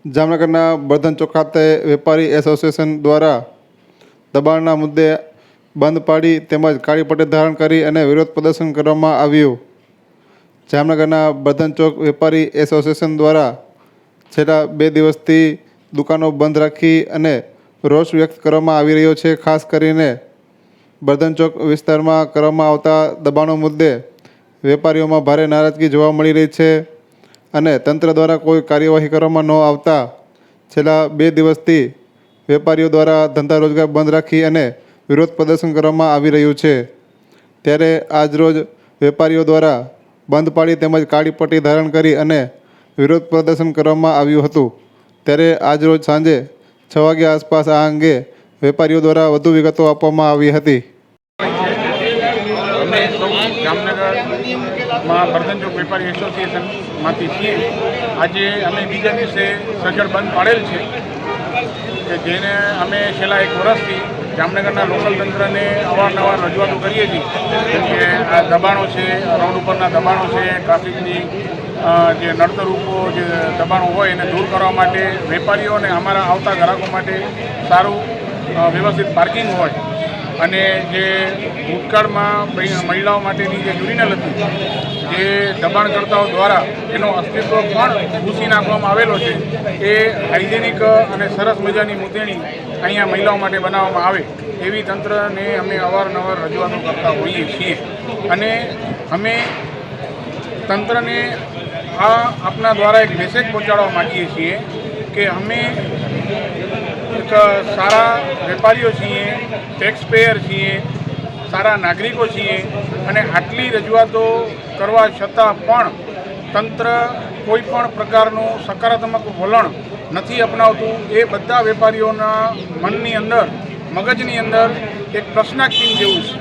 જામનગરના બર્ધન ચોક ખાતે વેપારી એસોસિએશન દ્વારા દબાણના મુદ્દે બંધ પાડી તેમજ કાળી પટ્ટી ધારણ કરી અને વિરોધ પ્રદર્શન કરવામાં આવ્યું। જામનગરના બર્ધન ચોક વેપારી એસોસિએશન દ્વારા છેલ્લા 2 દિવસથી દુકાનો બંધ રાખી અને રોષ વ્યક્ત કરવામાં આવી રહ્યો છે। ખાસ કરીને બર્ધન ચોક વિસ્તારમાં કરવામાં આવતા દબાણો મુદ્દે વેપારીઓમાં ભારે નારાજગી જોવા મળી રહી છે અને તંત્ર દ્વારા કોઈ કાર્યવાહી કરવામાં ન આવતા છેલ્લા 2 દિવસથી વેપારીઓ દ્વારા ધંધા રોજગાર બંધ રાખી અને વિરોધ પ્રદર્શન કરવામાં આવી રહ્યું છે। ત્યારે આજરોજ વેપારીઓ દ્વારા બંધ પાડી તેમજ કાળી પટ્ટી ધારણ કરી અને વિરોધ પ્રદર્શન કરવામાં આવ્યું હતું। ત્યારે આજરોજ સાંજે 6 વાગ્યા આસપાસ આ અંગે વેપારીઓ દ્વારા વધુ વિગતો આપવામાં આવી હતી। અમે જામનગરમાં બર્ધન ચોક વેપારી એસોસિએશનમાંથી છીએ। આજે અમે બીજા દિવસે સજ્જડ બંધ પાડેલ છે કે જેને અમે છેલ્લા 1 વર્ષથી જામનગરના લોકલ તંત્રને અવારનવાર રજૂઆતો કરીએ છીએ કે આ દબાણો છે, રોડ ઉપરના દબાણો છે, ટ્રાફિકની જે નડતરરૂપો જે દબાણો હોય એને દૂર કરવા માટે વેપારીઓ અને અમારા આવતા ગ્રાહકો માટે સારું વ્યવસ્થિત પાર્કિંગ હોય અને જે ભૂતકાળમાં મહિલાઓ માટેની જે યુરિનલ હતી જે દબાણકર્તાઓ દ્વારા એનો અસ્તિત્વ પણ ભૂસી નાખવામાં આવેલો છે એ હાઇજેનિક અને સરસ મજાની મૂતેણી અહીંયા મહિલાઓ માટે બનાવવામાં આવે એવી તંત્રને અમે અવારનવાર રજૂઆતો કરતા હોઈએ છીએ। અને અમે તંત્રને આપના દ્વારા એક મેસેજ પહોંચાડવા માગીએ છીએ કે અમે એક સારા વેપારીઓ છીએ, ટેક્સ પેયર છીએ, સારા નાગરિકો છીએ અને આટલી રજૂઆતો કરવા છતાં પણ તંત્ર કોઈ પણ પ્રકારનું સકારાત્મક વલણ નથી અપનાવતું। એ બધા વેપારીઓના મનની અંદર, મગજની અંદર એક પ્રશ્નાર્થ ચિહ્ન જેવું છે